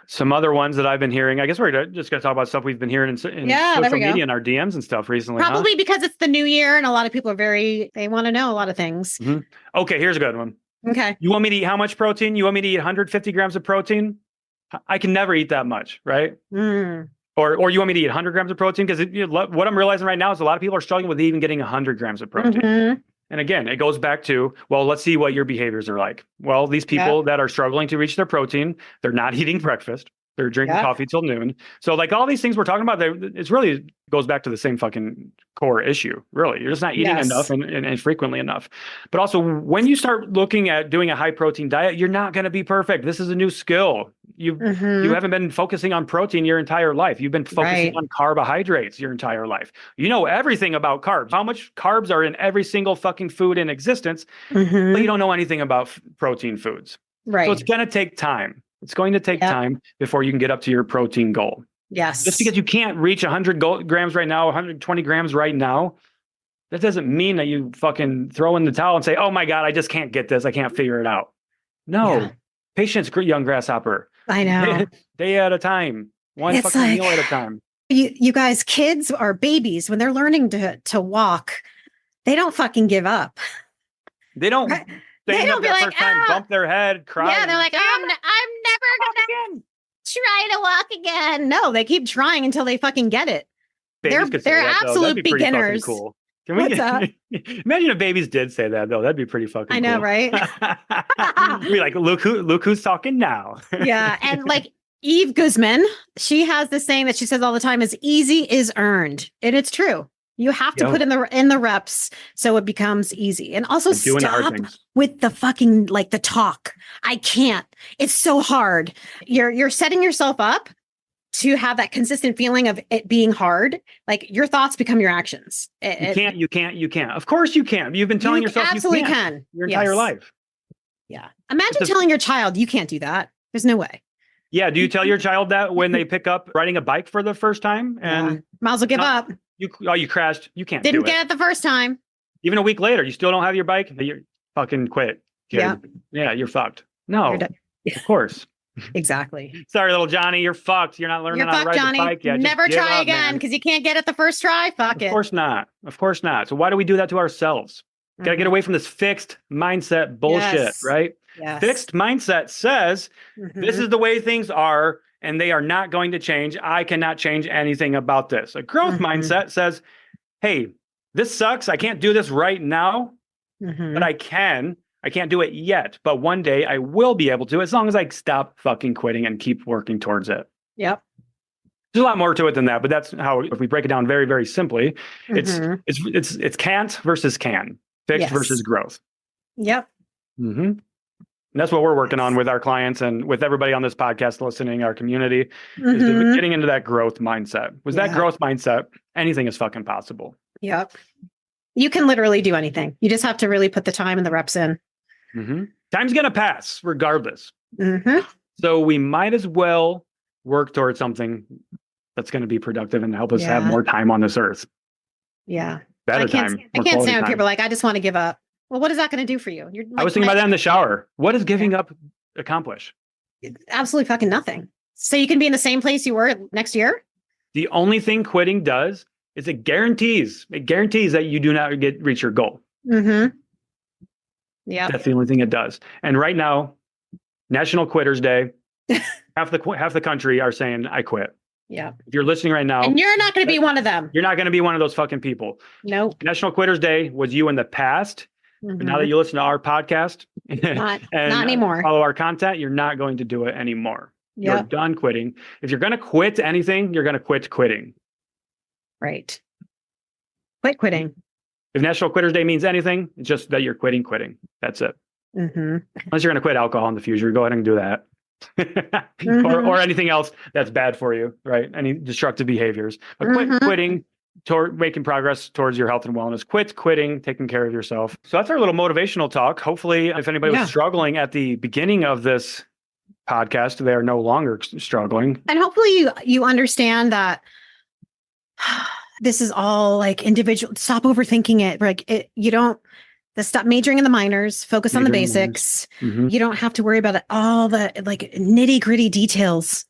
Some other ones that I've been hearing, I guess we're just going to talk about stuff we've been hearing in social media and our DMs and stuff recently. Probably because it's the new year and a lot of people are they want to know a lot of things. Okay, here's a good one. Okay. You want me to eat how much protein? You want me to eat 150 grams of protein? I can never eat that much, right? Or you want me to eat 100 grams of protein? Because what I'm realizing right now is a lot of people are struggling with even getting 100 grams of protein. And again, it goes back to, well, let's see what your behaviors are like. Well, these people that are struggling to reach their protein, they're not eating breakfast. They're drinking coffee till noon. So like all these things we're talking about, it's really goes back to the same fucking core issue. Really, you're just not eating enough and frequently enough. But also, when you start looking at doing a high protein diet, you're not going to be perfect. This is a new skill. You haven't been focusing on protein your entire life. You've been focusing on carbohydrates your entire life. You know everything about carbs. How much carbs are in every single fucking food in existence, but you don't know anything about protein foods. Right. So it's going to take time. It's going to take time before you can get up to your protein goal. Yes. Just because you can't reach 100 grams right now, 120 grams right now, that doesn't mean that you fucking throw in the towel and say, oh my God, I just can't get this. I can't figure it out. No. Patience, young grasshopper. I know. Day at a time. One fucking meal at a time. You guys, kids or babies, when they're learning to walk, they don't fucking give up. They don't. Right. They don't be like, first time, bump their head, cry. Yeah, they're like, I'm never gonna try to walk again. No, they keep trying until they fucking get it. They're absolute beginners. Cool. Can we imagine if babies did say that though? That'd be pretty fucking cool. I know, right? Be like, look who's talking now. Yeah, and like Eve Guzman, she has this saying that she says all the time: "Is easy is earned," and it's true. You have to put in the reps so it becomes easy. And also stop with the fucking like the talk. I can't. It's so hard. You're setting yourself up to have that consistent feeling of it being hard. Like your thoughts become your actions. You can't. Of course you can. You've been telling yourself absolutely you can your entire life. Yeah. Imagine telling your child you can't do that. There's no way. Yeah. Do you tell your child that when they pick up riding a bike for the first time? And might as well give up. You crashed. You can't Didn't get it the first time. Even a week later, you still don't have your bike. You fucking quit. Kid. Yeah, you're fucked. No, of course. Exactly. Sorry, little Johnny, you're fucked. You're not learning how to ride the bike yet. Never try again because you can't get it the first try. Fuck it. Of course not. Of course not. So why do we do that to ourselves? Got to get away from this fixed mindset bullshit, right? Yes. Fixed mindset says this is the way things are, and they are not going to change. I cannot change anything about this. A growth mindset says, hey, this sucks. I can't do this right now, but I can. I can't do it yet, but one day I will be able to, as long as I stop fucking quitting and keep working towards it. Yep. There's a lot more to it than that, but that's how, if we break it down very, very simply, it's can't versus can, fixed versus growth. Yep. And that's what we're working on with our clients and with everybody on this podcast listening, our community, is getting into that growth mindset. With that growth mindset, anything is fucking possible. Yep. You can literally do anything. You just have to really put the time and the reps in. Time's going to pass regardless. So we might as well work towards something that's going to be productive and help us have more time on this earth. Yeah. Better I can't stand when people are like, I just want to give up. Well, what is that going to do for you? I was thinking about that in the shower. What does giving up accomplish? Absolutely fucking nothing. So you can be in the same place you were next year? The only thing quitting does is it guarantees that you do not reach your goal. Yeah. That's the only thing it does. And right now, National Quitters Day, half the country are saying, I quit. Yeah. If you're listening right now. And you're not going to be one of them. You're not going to be one of those fucking people. No. National Quitters Day was you in the past. But now that you listen to our podcast not and anymore. Follow our content, you're not going to do it anymore. You're done quitting. If you're going to quit anything, you're going to quit quitting. Right. Quit quitting. If National Quitters Day means anything, it's just that you're quitting. That's it. Unless you're going to quit alcohol in the future, go ahead and do that. or anything else that's bad for you, right? Any destructive behaviors. But quitting, toward making progress towards your health and wellness. Quitting, taking care of yourself. So that's our little motivational talk. Hopefully, if anybody was struggling at the beginning of this podcast, they are no longer struggling. And hopefully you understand that this is all like individual. Stop overthinking it. Like stop majoring in the minors, focus on the basics. You don't have to worry about all the like nitty gritty details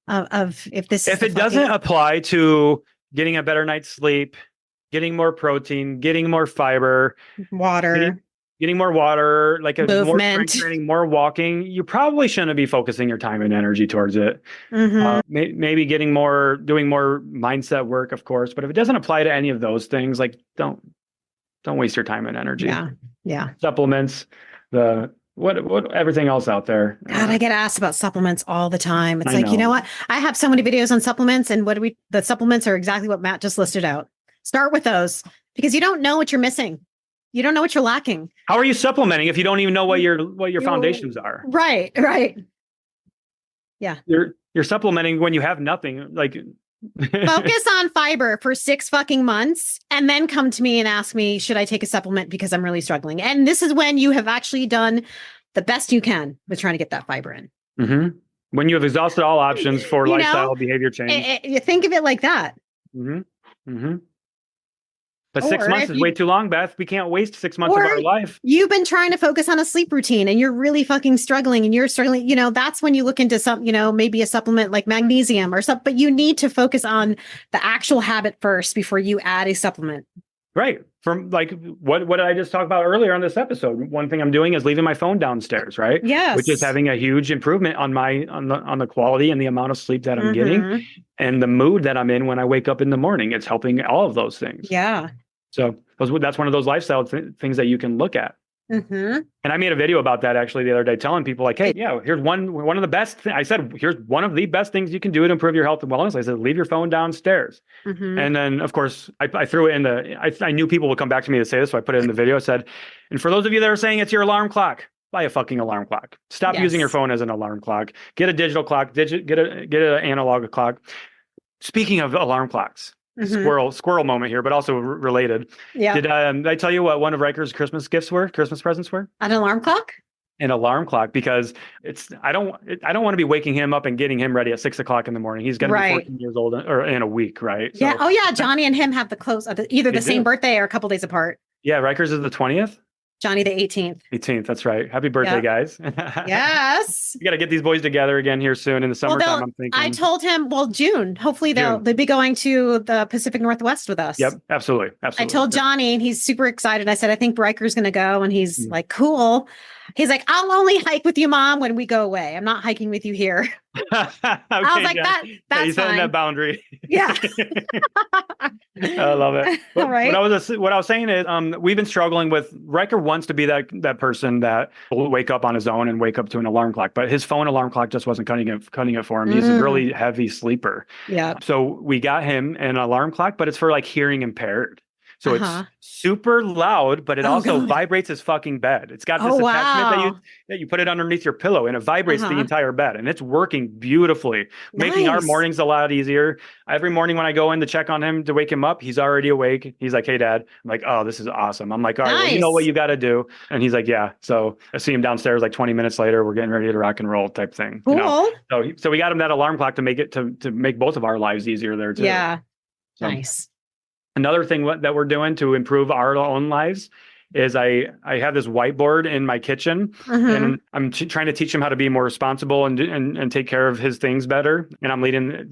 of if it doesn't apply to getting a better night's sleep, getting more protein, getting more fiber, water, getting more water, like more movement, strength training, more walking. You probably shouldn't be focusing your time and energy towards it. Maybe doing more mindset work, of course. But if it doesn't apply to any of those things, like don't waste your time and energy. Yeah. Supplements, the what everything else out there. God, I get asked about supplements all the time. It's I like, know. you know what? I have so many videos on supplements, and the supplements are exactly what Matt just listed out. Start with those because you don't know what you're missing. You don't know what you're lacking. How are you supplementing if you don't even know what your foundations are? Right, right. Yeah. You're supplementing when you have nothing. Like focus on fiber for 6 fucking months and then come to me and ask me, should I take a supplement because I'm really struggling? And this is when you have actually done the best you can with trying to get that fiber in. Mm-hmm. When you have exhausted all options for lifestyle behavior change. You think of it like that. Mm-hmm. Mm-hmm. But 6 months is way too long, Beth. We can't waste 6 months of our life. You've been trying to focus on a sleep routine and you're really fucking struggling and you're struggling. That's when you look into some, maybe a supplement like magnesium or something, but you need to focus on the actual habit first before you add a supplement. Right. From like what did I just talk about earlier on this episode? One thing I'm doing is leaving my phone downstairs, right? Yes. Which is having a huge improvement on the quality and the amount of sleep that I'm getting and the mood that I'm in when I wake up in the morning. It's helping all of those things. Yeah. So that's one of those lifestyle things that you can look at. Mm-hmm. And I made a video about that actually the other day, telling people like, hey, yeah, here's one of the best. I said, here's one of the best things you can do to improve your health and wellness. I said, leave your phone downstairs. Mm-hmm. And then, of course, I threw it in I knew people would come back to me to say this, so I put it in the video. I said, and for those of you that are saying it's your alarm clock, buy a fucking alarm clock. Stop using your phone as an alarm clock. Get a digital clock. Get an analog clock. Speaking of alarm clocks. Mm-hmm. Squirrel moment here, but also related. Yeah. Did I tell you what one of Riker's Christmas presents were? An alarm clock? An alarm clock, because I don't want to be waking him up and getting him ready at 6 o'clock in the morning. He's going to be 14 years old or in a week, right? Yeah. So, Johnny and him have either the same birthday or a couple days apart. Yeah. Riker's is the 20th. Johnny the 18th. 18th, that's right. Happy birthday, guys. Yes. We got to get these boys together again here soon in the summertime, I'm thinking. I told him, June. Hopefully they'll be going to the Pacific Northwest with us. Yep, absolutely. I told Johnny and he's super excited. I said, I think Riker's going to go. And he's like, cool. He's like, I'll only hike with you, Mom, when we go away. I'm not hiking with you here. Okay, I was like, that's he's setting that boundary. Yeah. I love it. But, right. What I was saying is, we've been struggling with Riker wants to be that person that will wake up on his own and wake up to an alarm clock, but his phone alarm clock just wasn't cutting it for him. He's a really heavy sleeper. Yeah. So we got him an alarm clock, but it's for like hearing impaired. So it's super loud, but it also vibrates his fucking bed. It's got this attachment that you put it underneath your pillow, and it vibrates the entire bed, and it's working beautifully, making our mornings a lot easier. Every morning when I go in to check on him to wake him up, he's already awake. He's like, "Hey, Dad." I'm like, "Oh, this is awesome." I'm like, "All right, well, you know what you got to do," and he's like, "Yeah." So I see him downstairs like 20 minutes later. We're getting ready to rock and roll type thing. Cool. You know? So we got him that alarm clock to make it to make both of our lives easier there too. Yeah. So. Nice. Another thing that we're doing to improve our own lives is I have this whiteboard in my kitchen, and I'm trying to teach him how to be more responsible and take care of his things better. And I'm leading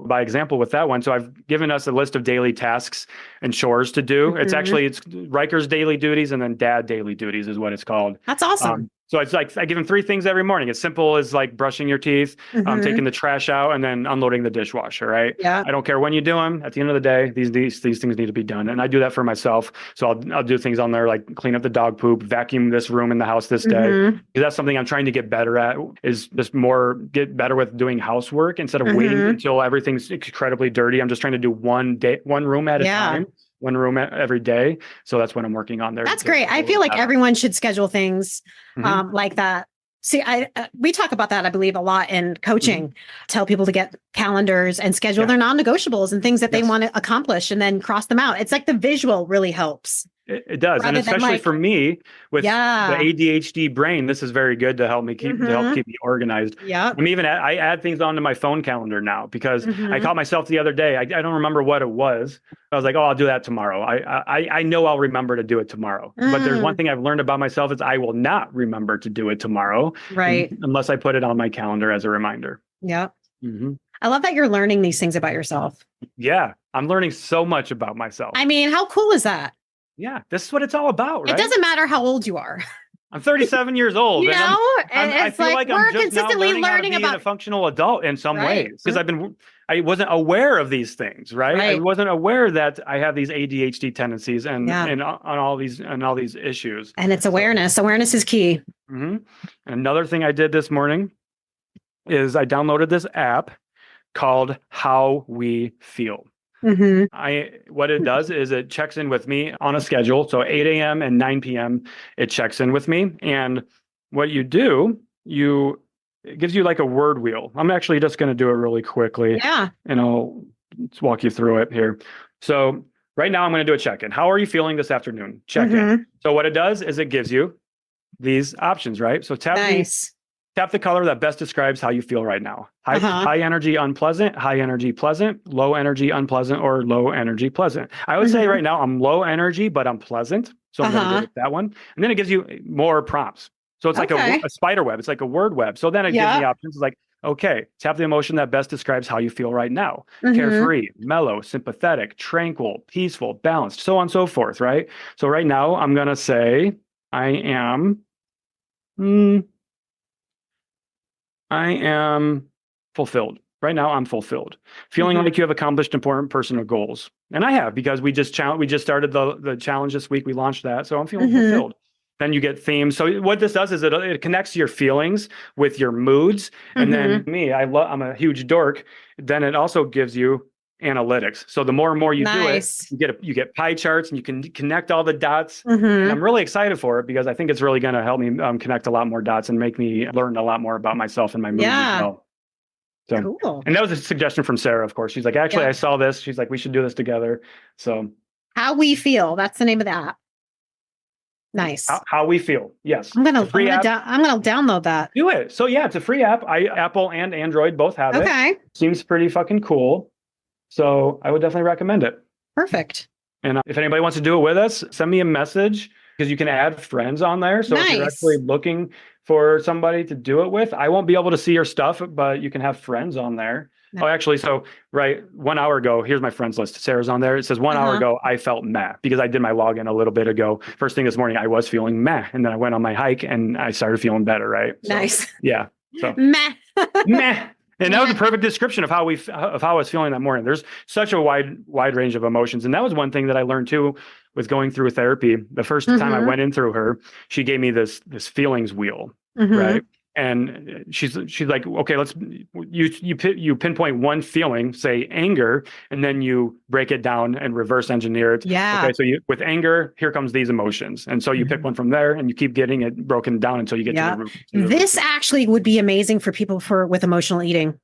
by example with that one. So I've given us a list of daily tasks and chores to do. It's Riker's daily duties and then Dad daily duties is what it's called. That's awesome. So it's like I give him 3 things every morning. As simple as like brushing your teeth, taking the trash out, and then unloading the dishwasher. Right? Yeah. I don't care when you do them. At the end of the day, these things need to be done, and I do that for myself. So I'll do things on there like clean up the dog poop, vacuum this room in the house this day. Because that's something I'm trying to get better at. Is just get better with doing housework instead of waiting until everything's incredibly dirty. I'm just trying to do one room at a time. One room every day. So that's what I'm working on there. That's great. I feel like everyone should schedule things like that. See, we talk about that, I believe, a lot in coaching. Tell people to get calendars and schedule their non-negotiables and things that they want to accomplish and then cross them out. It's like the visual really helps. It does. And especially for me with the ADHD brain, this is very good to help me keep me organized. Yeah. I add things onto my phone calendar now because I caught myself the other day. I don't remember what it was. I was like, oh, I'll do that tomorrow. I know I'll remember to do it tomorrow. But there's one thing I've learned about myself is I will not remember to do it tomorrow. Right. Unless I put it on my calendar as a reminder. Yeah. I love that you're learning these things about yourself. Yeah. I'm learning so much about myself. I mean, how cool is that? Yeah, this is what it's all about, right? It doesn't matter how old you are. I'm 37 years old. You know, and I feel like we're I'm just now consistently learning how to be a functional adult in some ways, because I wasn't aware of these things, right? I wasn't aware that I have these ADHD tendencies and on all these issues. And it's awareness. Awareness is key. And another thing I did this morning is I downloaded this app called How We Feel. What it does is it checks in with me on a schedule. So 8 a.m. and 9 p.m. it checks in with me. And what you do, it gives you like a word wheel. I'm actually just going to do it really quickly. Yeah. And I'll just walk you through it here. So right now I'm going to do a check-in. How are you feeling this afternoon? Check in. So what it does is it gives you these options, right? So tap the color that best describes how you feel right now. High energy, unpleasant, high energy, pleasant, low energy, unpleasant, or low energy, pleasant. I would say right now I'm low energy, but I'm pleasant. So I'm going to go with that one. And then it gives you more prompts. So it's like a spider web. It's like a word web. So then it gives me options like, okay, tap the emotion that best describes how you feel right now. Carefree, mellow, sympathetic, tranquil, peaceful, balanced, so on and so forth, right? So right now I'm going to say I am fulfilled. Right now, I'm fulfilled. Feeling like you have accomplished important personal goals. And I have, because we just started the challenge this week. We launched that. So I'm feeling fulfilled. Then you get themes. So what this does is it connects your feelings with your moods. And then I'm a huge dork. Then it also gives you analytics. So the more and more you do it, you get pie charts, and you can connect all the dots. And I'm really excited for it, because I think it's really going to help me connect a lot more dots and make me learn a lot more about myself and my moods as well. So cool. And that was a suggestion from Sarah, of course. She's like, actually, I saw this. She's like, we should do this together. So How We Feel. That's the name of the app. Nice. How We Feel. Yes. I'm gonna download that. Do it. So yeah, it's a free app. Apple and Android both have it. Okay. Seems pretty fucking cool. So I would definitely recommend it. Perfect. And if anybody wants to do it with us, send me a message, because you can add friends on there. So if you're actually looking for somebody to do it with, I won't be able to see your stuff, but you can have friends on there. Nice. Oh, actually, so 1 hour ago, here's my friends list. Sarah's on there. It says 1 hour ago, I felt meh, because I did my login a little bit ago. First thing this morning, I was feeling meh. And then I went on my hike and I started feeling better, right? So, nice. Yeah. So meh. Meh. And that was a perfect description of how I was feeling that morning. There's such a wide range of emotions. And that was one thing that I learned too with going through therapy. The first time I went in through her, she gave me this feelings wheel, right? And she's like, okay, you pinpoint one feeling, say anger, and then you break it down and reverse engineer it. Yeah. Okay, so with anger, here comes these emotions. And so you pick one from there and you keep getting it broken down until you get to the root. This actually would be amazing for people with emotional eating.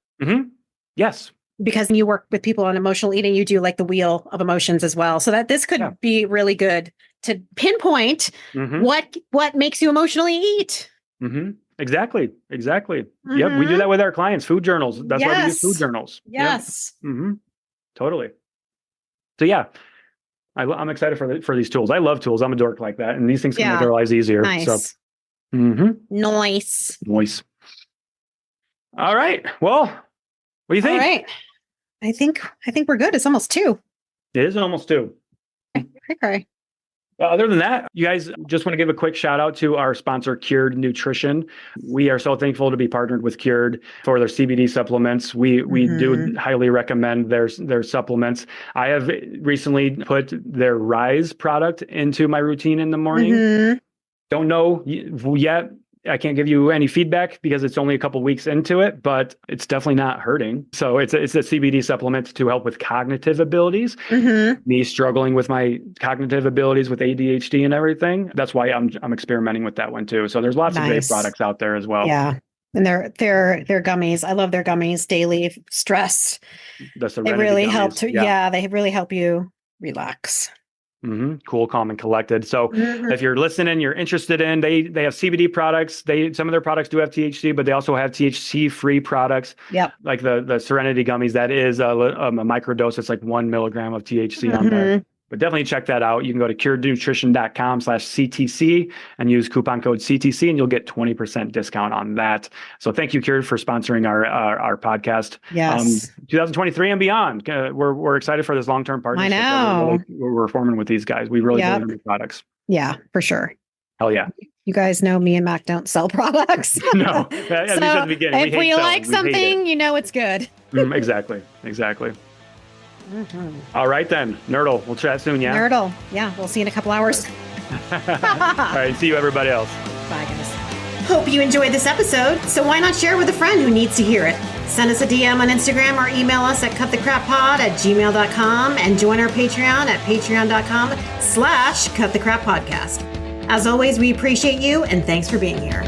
Yes. Because you work with people on emotional eating, you do like the wheel of emotions as well. So that this could be really good to pinpoint what makes you emotionally eat. Exactly. Yep. We do that with our clients, food journals. That's why we use food journals. Yes. Yep. Totally. So yeah, I'm excited for these tools. I love tools. I'm a dork like that. And these things can make our lives easier. Nice. So, Nice. All right. Well, what do you think? All right. I think we're good. It's almost 2. It is almost 2. Okay. Other than that, you guys, just want to give a quick shout out to our sponsor, Cured Nutrition. We are so thankful to be partnered with Cured for their CBD supplements. We do highly recommend their supplements. I have recently put their Rise product into my routine in the morning. Don't know yet. I can't give you any feedback because it's only a couple weeks into it, but it's definitely not hurting. So it's a CBD supplement to help with cognitive abilities. Me struggling with my cognitive abilities with ADHD and everything. That's why I'm experimenting with that one too. So there's lots of great products out there as well. Yeah. And they're gummies. I love their gummies. Daily stress. They really help they really help you relax. Cool, calm, and collected. So if you're listening, you're interested in, they have CBD products. Some of their products do have THC, but they also have THC-free products. Yep. Like the Serenity gummies, that is a microdose. It's like 1 milligram of THC on there. But definitely check that out. You can go to curednutrition.com/CTC and use coupon code CTC, and you'll get 20% discount on that. So thank you, Cured, for sponsoring our podcast. Yes. 2023 and beyond. We're excited for this long-term partnership. I know. We're forming with these guys. We really believe in the products. Yeah, for sure. Hell yeah. You guys know me and Mac don't sell products. No, as you said at the beginning, if we like something, you know it's good. Exactly. All right then, Nerdle. We'll chat soon, yeah? Nerdle. Yeah, we'll see you in a couple hours. All right, see you everybody else. Bye, guys. Hope you enjoyed this episode, so why not share with a friend who needs to hear it? Send us a DM on Instagram or email us at cutthecrappod@gmail.com and join our Patreon at patreon.com/cutthecrappodcast. As always, we appreciate you and thanks for being here.